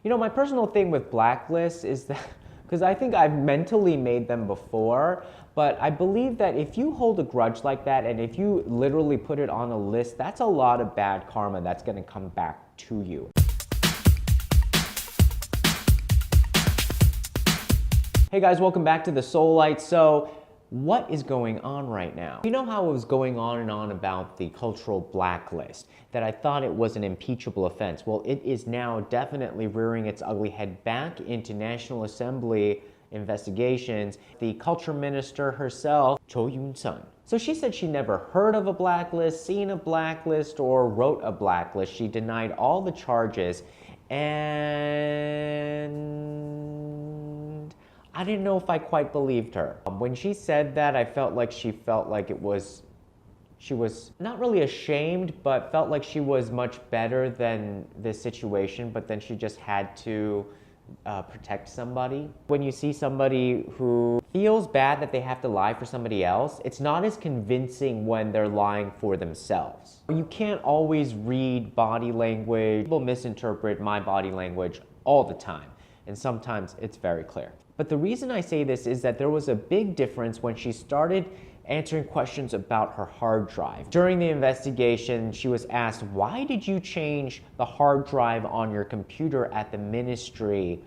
You know, my personal thing with blacklists is that, because I think I've mentally made them before, but I believe that if you hold a grudge like that and if you literally put it on a list, that's a lot of bad karma that's gonna come back to you. Hey guys, welcome back to The Soulite. So, what is going on right now? You know how it was going on and on about the cultural blacklist, that I thought it was an impeachable offense. Well, it is now definitely rearing its ugly head back into National Assembly investigations. The culture minister herself, Cho Yoon-sun. So she said she never heard of a blacklist, seen a blacklist, or wrote a blacklist. She denied all the charges, and I didn't know if I quite believed her. When she said that, I felt like she was not really ashamed, but felt like she was much better than this situation, but then she just had to protect somebody. When you see somebody who feels bad that they have to lie for somebody else, it's not as convincing when they're lying for themselves. You can't always read body language. People misinterpret my body language all the time, and sometimes it's very clear. But the reason I say this is that there was a big difference when she started answering questions about her hard drive. During the investigation, she was asked, why did you change the hard drive on your computer at the ministry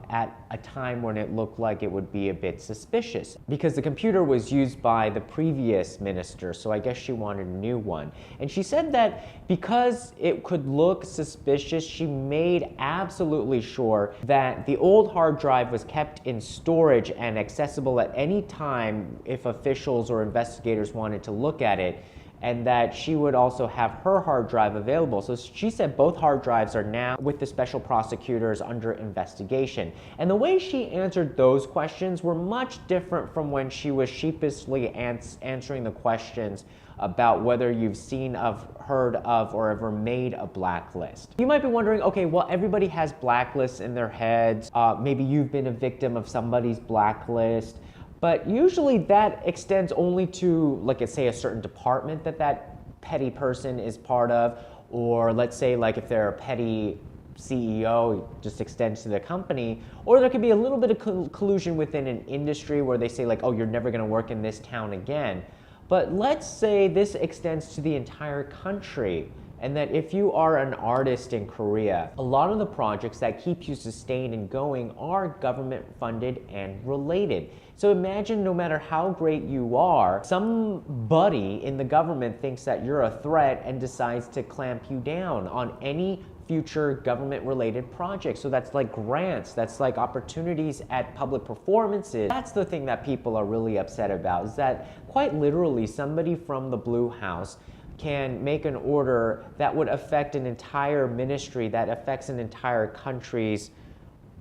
at a time when it looked like it would be a bit suspicious? Because the computer was used by the previous minister, so I guess she wanted a new one. And she said that because it could look suspicious, she made absolutely sure that the old hard drive was kept in storage and accessible at any time if officials or investigators wanted to look at it, and that she would also have her hard drive available. So she said both hard drives are now with the special prosecutors under investigation. And the way she answered those questions were much different from when she was sheepishly answering the questions about whether you've seen of, heard of, or ever made a blacklist. You might be wondering, okay, well, everybody has blacklists in their heads. Maybe you've been a victim of somebody's blacklist. But usually that extends only to, like, let's say, a certain department that that petty person is part of, or let's say, like, if they're a petty CEO, it just extends to the company, or there could be a little bit of collusion within an industry where they say, like, oh, you're never gonna work in this town again. But let's say this extends to the entire country, and that if you are an artist in Korea, a lot of the projects that keep you sustained and going are government funded and related. So imagine, no matter how great you are, somebody in the government thinks that you're a threat and decides to clamp you down on any future government related projects. So that's like grants, that's like opportunities at public performances. That's the thing that people are really upset about, is that quite literally somebody from the Blue House can make an order that would affect an entire ministry, that affects an entire country's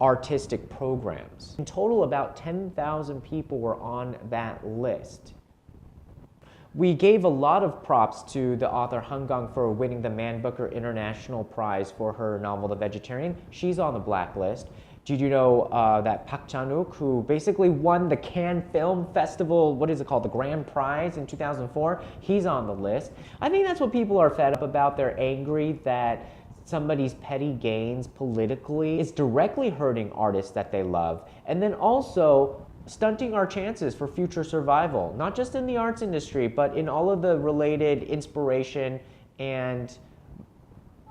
artistic programs. In total, about 10,000 people were on that list. We gave a lot of props to the author Han Gang for winning the Man Booker International Prize for her novel, The Vegetarian. She's on the blacklist. Did you know that Park Chan-wook, who basically won the Cannes Film Festival, what is it called, the Grand Prize in 2004, he's on the list. I think that's what people are fed up about. They're angry that somebody's petty gains politically is directly hurting artists that they love, and then also stunting our chances for future survival, not just in the arts industry, but in all of the related inspiration and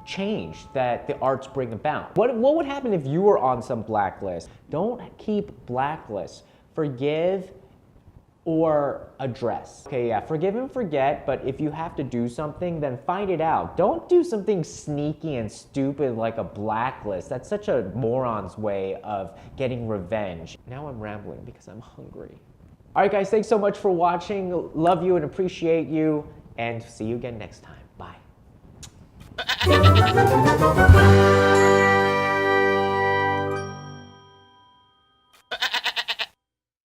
change that the arts bring about. What would happen if you were on some blacklist? Don't keep blacklists. Forgive or address. Okay, yeah, forgive and forget, but if you have to do something, then find it out. Don't do something sneaky and stupid like a blacklist. That's such a moron's way of getting revenge. Now I'm rambling because I'm hungry. All right, guys, thanks so much for watching. Love you and appreciate you, and see you again next time. Bye.